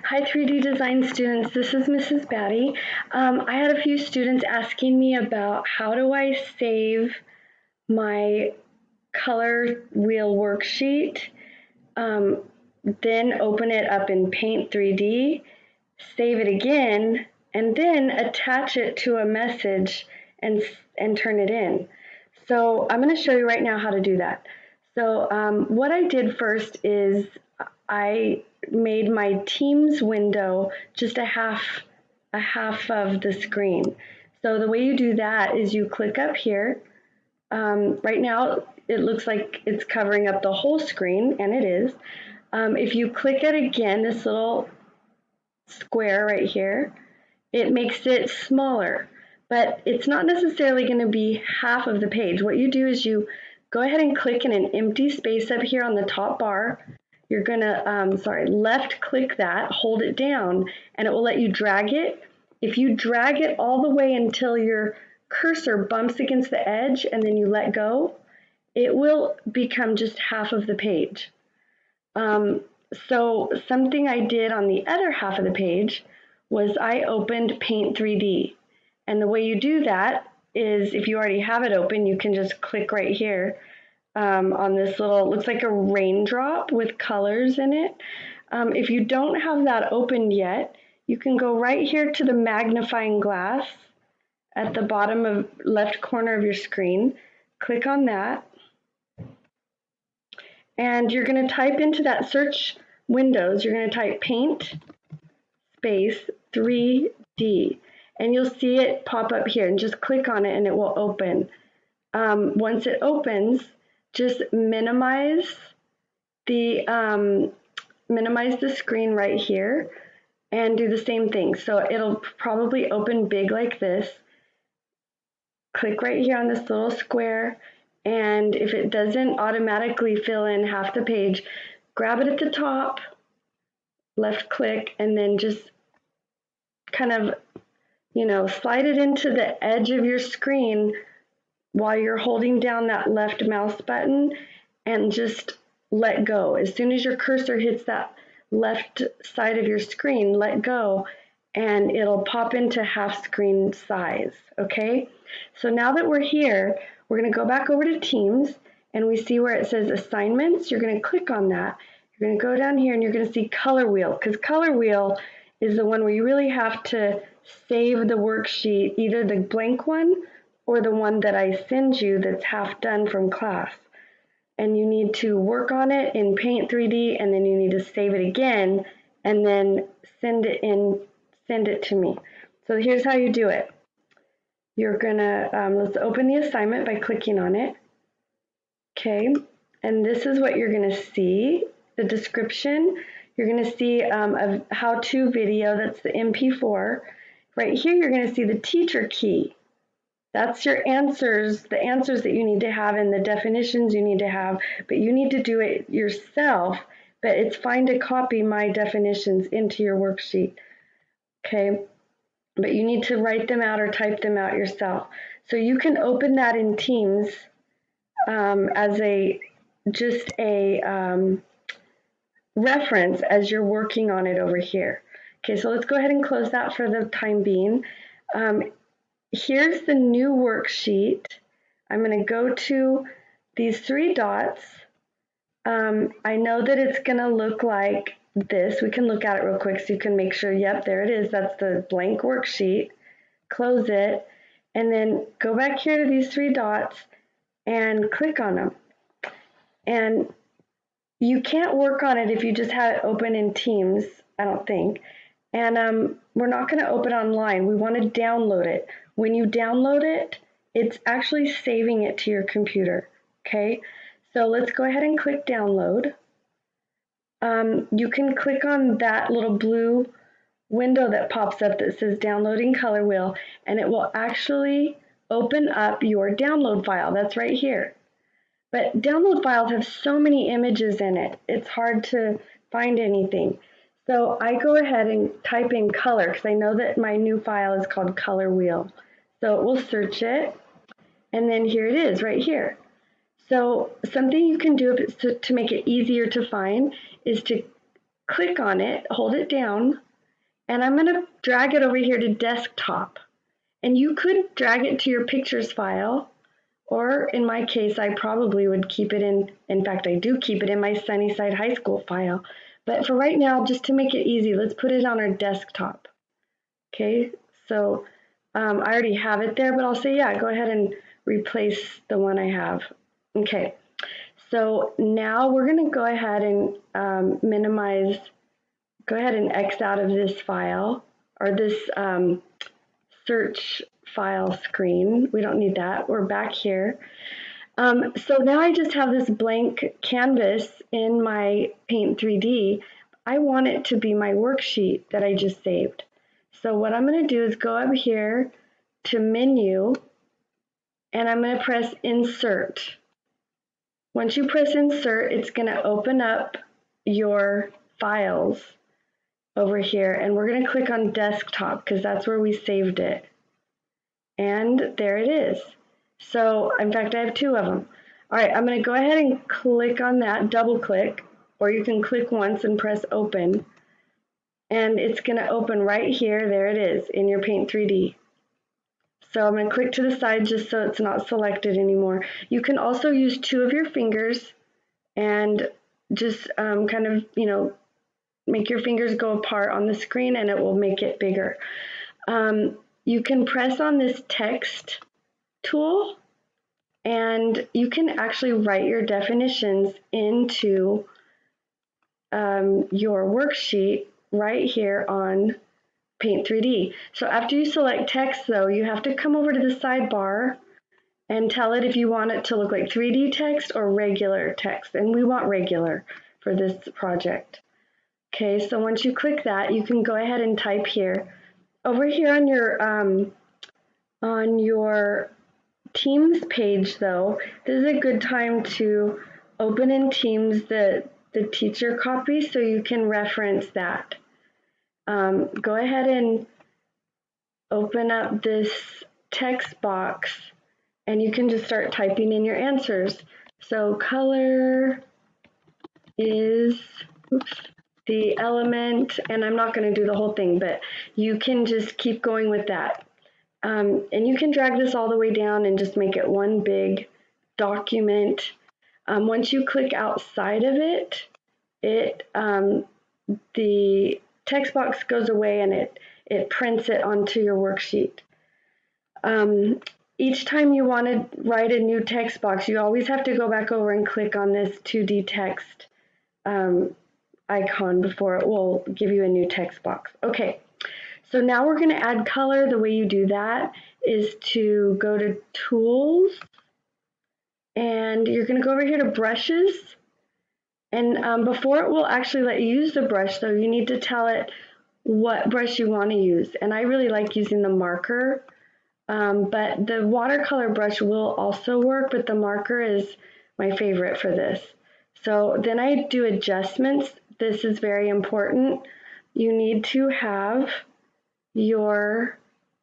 Hi 3D design students, this is Mrs. Batty. I had a few students asking me about how do I save my color wheel worksheet, then open it up in Paint 3D, save it again, and then attach it to a message and turn it in. So I'm going to show you right now how to do that. So what I did first is I made my Teams window just a half of the screen. So the way you do that is you click up here. Right now it looks like it's covering up the whole screen, and it is. If you click it again, this little square right here, it makes it smaller, but it's not necessarily going to be half of the page. What you do is you go ahead and click in an empty space up here on the top bar. You're going to, left click that, hold it down, and it will let you drag it. If you drag it all the way until your cursor bumps against the edge and then you let go, it will become just half of the page. So something I did on the other half of the page was I opened Paint 3D. And the way you do that is if you already have it open, you can just click right here on this little, looks like a raindrop with colors in it. If you don't have that opened yet, you can go right here to the magnifying glass at the bottom of left corner of your screen. Click on that. And you're going to type into that search windows, you're going to type Paint space 3D. And you'll see it pop up here, and just click on it and it will open. Once it opens, just minimize the screen right here and do the same thing. So it'll probably open big like this. Click right here on this little square, and if it doesn't automatically fill in half the page, grab it at the top, left click, and then just kind of, slide it into the edge of your screen while you're holding down that left mouse button, and just let go. As soon as your cursor hits that left side of your screen, let go, and it'll pop into half screen size, okay? So now that we're here, we're going to go back over to Teams, and we see where it says Assignments. You're going to click on that. You're going to go down here, and you're going to see Color Wheel, because Color Wheel is the one where you really have to save the worksheet, either the blank one or the one that I send you that's half done from class. And you need to work on it in Paint 3D, and then you need to save it again, and then send it to me. So here's how you do it. You're gonna, let's open the assignment by clicking on it. Okay, and this is what you're gonna see, the description. You're gonna see a how-to video, that's the MP4. Right here, you're gonna see the teacher key. That's your answers, the answers that you need to have and the definitions you need to have, but you need to do it yourself, but it's fine to copy my definitions into your worksheet, okay? But you need to write them out or type them out yourself. So you can open that in Teams as just a reference as you're working on it over here. Okay, so let's go ahead and close that for the time being. Here's the new worksheet. I'm going to go to these three dots. I know that it's going to look like this. We can look at it real quick so you can make sure, yep, there it is. That's the blank worksheet. Close it, and then go back here to these three dots and click on them. And you can't work on it if you just have it open in Teams, I don't think. And we're not going to open online. We want to download it. When you download it, it's actually saving it to your computer, okay? So let's go ahead and click download. You can click on that little blue window that pops up that says downloading color wheel, and it will actually open up your download file. That's right here. But download files have so many images in it, it's hard to find anything. So I go ahead and type in color because I know that my new file is called color wheel. So it will search it, and then here it is right here. So something you can do to make it easier to find is to click on it, hold it down, and I'm going to drag it over here to desktop. And you could drag it to your pictures file, or in my case, I probably would keep it in fact, I do keep it in my Sunnyside High School file. But for right now, just to make it easy, let's put it on our desktop. Okay, so I already have it there, but I'll say, yeah, go ahead and replace the one I have. Okay, so now we're going to go ahead and minimize, go ahead and X out of this file, or this search file screen. We don't need that. We're back here. So now I just have this blank canvas in my Paint 3D. I want it to be my worksheet that I just saved. So what I'm going to do is go up here to Menu, and I'm going to press Insert. Once you press Insert, it's going to open up your files over here, and we're going to click on Desktop because that's where we saved it. And there it is. So, in fact, I have two of them. All right, I'm going to go ahead and click on that, double click, or you can click once and press Open. And it's going to open right here. There it is in your Paint 3D. So I'm going to click to the side just so it's not selected anymore. You can also use two of your fingers and just kind of, make your fingers go apart on the screen and it will make it bigger. You can press on this text tool and you can actually write your definitions into your worksheet right here on Paint 3D. So after you select text though, you have to come over to the sidebar and tell it if you want it to look like 3D text or regular text. And we want regular for this project. Okay, so once you click that, you can go ahead and type here. Over here on your Teams page though, this is a good time to open in Teams the teacher copy so you can reference that. Go ahead and open up this text box and you can just start typing in your answers. So color is the element, and I'm not going to do the whole thing, but you can just keep going with that. And you can drag this all the way down and just make it one big document. Once you click outside of it, the text box goes away and it prints it onto your worksheet. Each time you want to write a new text box, you always have to go back over and click on this 2D text icon before it will give you a new text box. Okay, so now we're going to add color. The way you do that is to go to Tools, and you're going to go over here to Brushes. And before it will actually let you use the brush, though, you need to tell it what brush you want to use. And I really like using the marker, but the watercolor brush will also work, but the marker is my favorite for this. So then I do adjustments. This is very important. You need to have your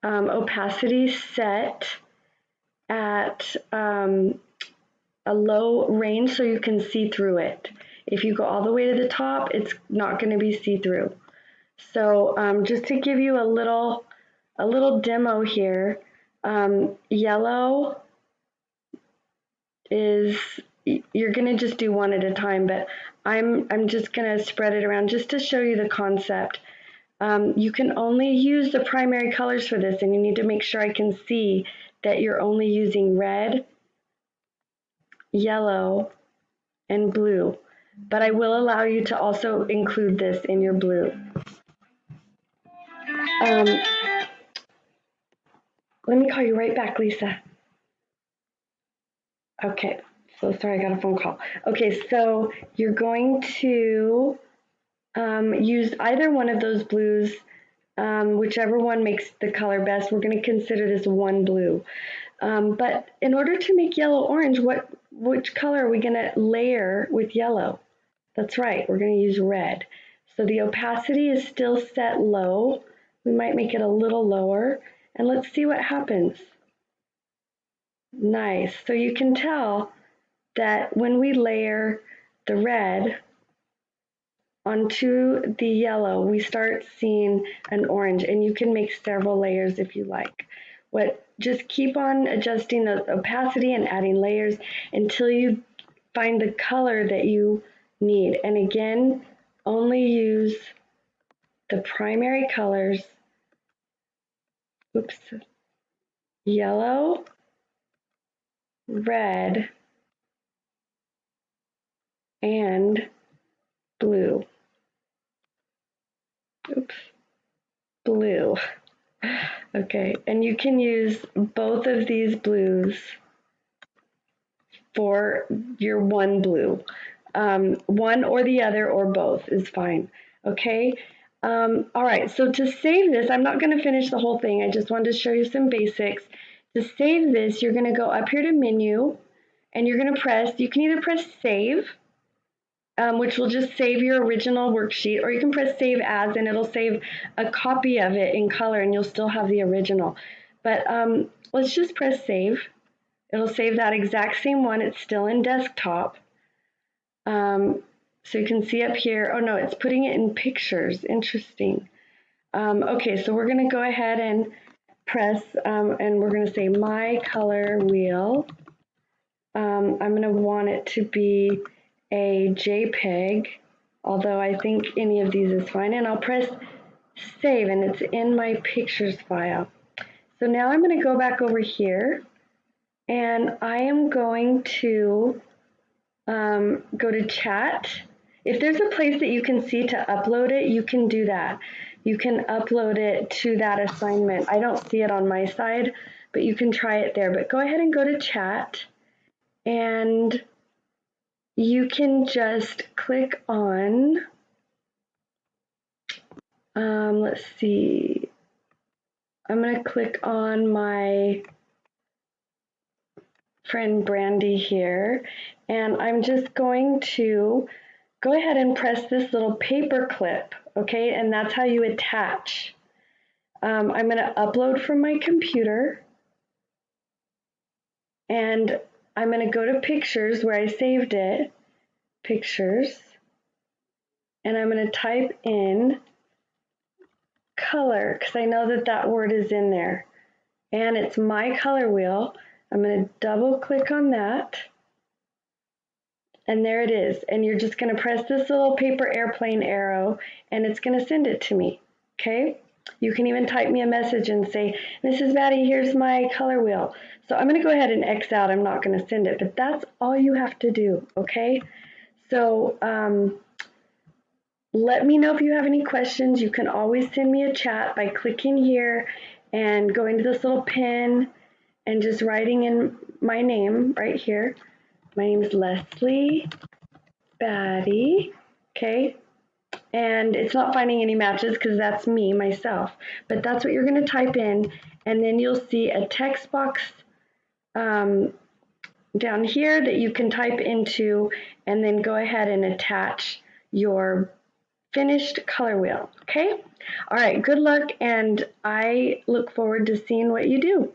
opacity set at a low range so you can see through it. If you go all the way to the top, it's not going to be see-through. So just to give you a little demo here, yellow is, you're going to just do one at a time, but I'm just going to spread it around just to show you the concept. You can only use the primary colors for this, and you need to make sure I can see that you're only using red, yellow, and blue. But I will allow you to also include this in your blue. Let me call you right back, Lisa. Okay, so sorry, I got a phone call. Okay, so you're going to use either one of those blues, whichever one makes the color best. We're going to consider this one blue. But in order to make yellow orange, which color are we going to layer with yellow? That's right, we're going to use red. So the opacity is still set low. We might make it a little lower, and let's see what happens. Nice. So you can tell that when we layer the red, onto the yellow, we start seeing an orange, and you can make several layers if you like. Just keep on adjusting the opacity and adding layers until you find the color that you need. And again, only use the primary colors. Oops. Yellow, red, and blue. Oops. Blue. Okay, and you can use both of these blues for your one blue. One or the other or both is fine. Okay. All right, so to save this, I'm not going to finish the whole thing. I just wanted to show you some basics. To save this, you're going to go up here to menu and you're going to press, you can either press save, which will just save your original worksheet, or you can press save as and it'll save a copy of it in color and you'll still have the original. But let's just press save. It'll save that exact same one. It's still in desktop. So you can see up here, oh no, it's putting it in pictures. Interesting. Okay, so we're going to go ahead and press, and we're going to say my color wheel. I'm going to want it to be a JPEG, although I think any of these is fine. And I'll press save, and it's in my pictures file. So now I'm going to go back over here, and I am going to go to chat. If there's a place that you can see to upload it, you can do that. You can upload it to that assignment. I don't see it on my side, but you can try it there. But go ahead and go to chat, and you can just click on, let's see, I'm going to click on my friend Brandy here, and I'm just going to go ahead and press this little paper clip, okay, and that's how you attach. I'm going to upload from my computer, and I'm going to go to pictures where I saved it, pictures, and I'm going to type in color, because I know that that word is in there, and it's my color wheel. I'm going to double click on that, and there it is. And you're just going to press this little paper airplane arrow, and it's going to send it to me, okay? You can even type me a message and say, Mrs. Batty, here's my color wheel. So I'm going to go ahead and X out. I'm not going to send it, but that's all you have to do, okay? So let me know if you have any questions. You can always send me a chat by clicking here and going to this little pin and just writing in my name right here. My name is Leslie Batty, okay? And it's not finding any matches because that's me, myself. But that's what you're going to type in, and then you'll see a text box down here that you can type into, and then go ahead and attach your finished color wheel, okay? All right, good luck, and I look forward to seeing what you do.